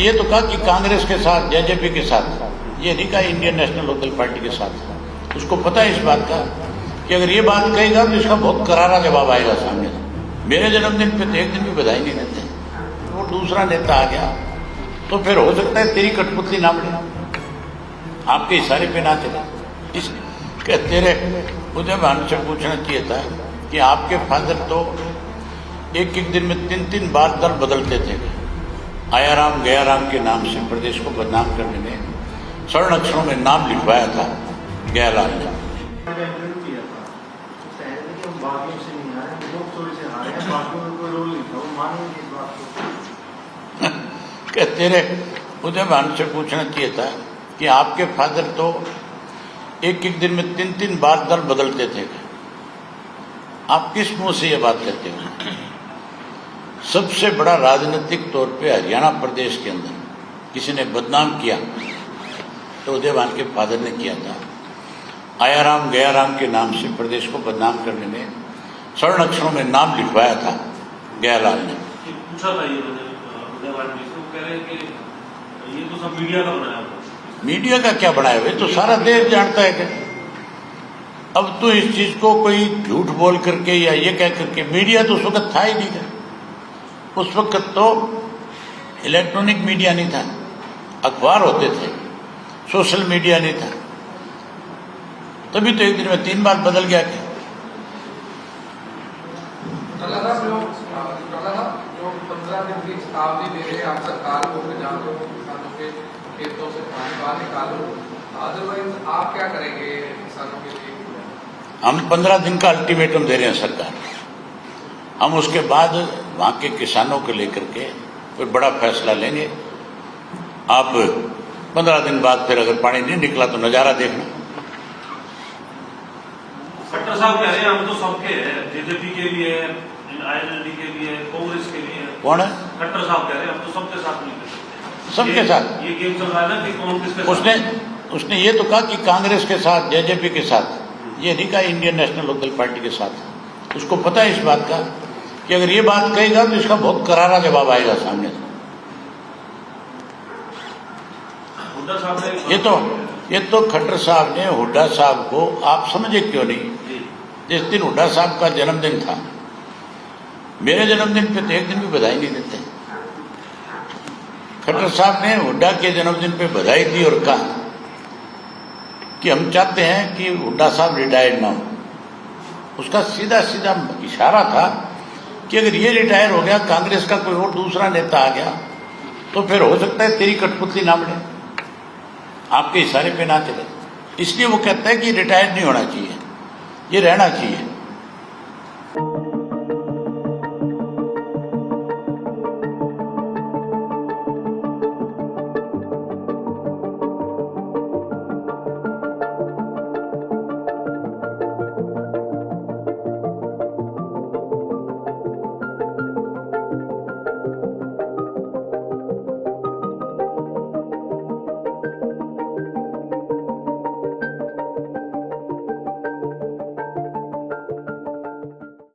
ये तो कहा कि कांग्रेस के साथ, जेजेपी के साथ, ये नहीं कहा इंडियन नेशनल लोकल पार्टी के साथ। उसको पता है इस बात का कि अगर ये बात कहेगा तो इसका बहुत करारा जवाब आएगा सामने से। मेरे जन्मदिन पे तो एक दिन भी बधाई नहीं देते, वो दूसरा नेता आ गया तो फिर हो सकता है तेरी कठपुतली नाम ले, आपके इशारे पे ना चले। इस तेरे मुझे भानु से पूछना चाहिए था कि आपके फादर तो एक एक दिन में 3-3 बार दल बदलते थे। आया राम गया राम के नाम से प्रदेश को बदनाम करने में स्वर्ण अक्षरों में नाम लिखवाया था गयालाल ने। तेरे मुझे भानु से पूछना चाहिए था कि आपके फादर तो एक एक दिन में 3-3 बार दल बदलते थे। आप किस मुंह से ये बात कहते हो? सबसे बड़ा राजनीतिक तौर पे हरियाणा प्रदेश के अंदर किसी ने बदनाम किया तो उदयवान के फादर ने किया था। आया राम गया राम के नाम से प्रदेश को बदनाम करने में स्वर्ण अक्षरों में नाम लिखवाया था गयालाल ने। पूछा था ये उदयवान जी से, कह रहे हैं कि ये तो सब मीडिया का बनाया हुआ। मीडिया का क्या बनाया हुआ? तो सारा देश जानता है कि अब तो इस चीज को कोई झूठ बोल करके या ये कह करके, मीडिया तो उस वक्त था ही नहीं था। उस वक्त तो इलेक्ट्रॉनिक मीडिया नहीं था, अखबार होते थे, सोशल मीडिया नहीं था। तभी तो एक दिन में 3 बार बदल गया क्या? जो 15 दिन की चेतावनी दे रहे हैं आप सरकार को, जहाँ लोग किसानों के खेतों से पानी बाहर निकालो, अदरवाइज आप क्या करेंगे किसानों के लिए? हम 15 दिन का अल्टीमेटम दे रहे हैं सरकार। हम उसके बाद वहां के किसानों को लेकर के कोई बड़ा फैसला लेंगे। आप 15 दिन बाद फिर अगर पानी नहीं निकला तो नजारा देखना। खट्टर साहब कह रहे हैं हम तो सबके हैं, जेजेपी के लिए, आईएनएलडी के लिए, कांग्रेस के लिए। कौन है? खट्टर साहब कह रहे हैं हम तो सबके साथ मिलते हैं। सबके साथ ये गेम चल रहा है ना कि कौन किसके साथ। उसने ये तो कहा कि कांग्रेस के साथ, जेजेपी के साथ, ये नहीं कहा इंडियन नेशनल लोकल पार्टी के साथ। उसको पता है इस बात का कि अगर ये बात कहेगा तो इसका बहुत करारा जवाब आएगा सामने से। हुड्डा साहब ने ये तो खट्टर साहब ने हुड्डा साहब को, आप समझे क्यों नहीं? जिस दिन हुड्डा साहब का जन्मदिन था, मेरे जन्मदिन पे तो एक दिन भी बधाई नहीं देते। खट्टर साहब ने हुड्डा के जन्मदिन पे बधाई दी और कहा कि हम चाहते हैं कि हुड्डा साहब रिटायर्ड ना हो। उसका सीधा सीधा इशारा था कि अगर ये रिटायर हो गया, कांग्रेस का कोई और दूसरा नेता आ गया तो फिर हो सकता है तेरी कठपुतली नाम ले, आपके इशारे पे ना चले। इसलिए वो कहता है कि रिटायर नहीं होना चाहिए, ये रहना चाहिए।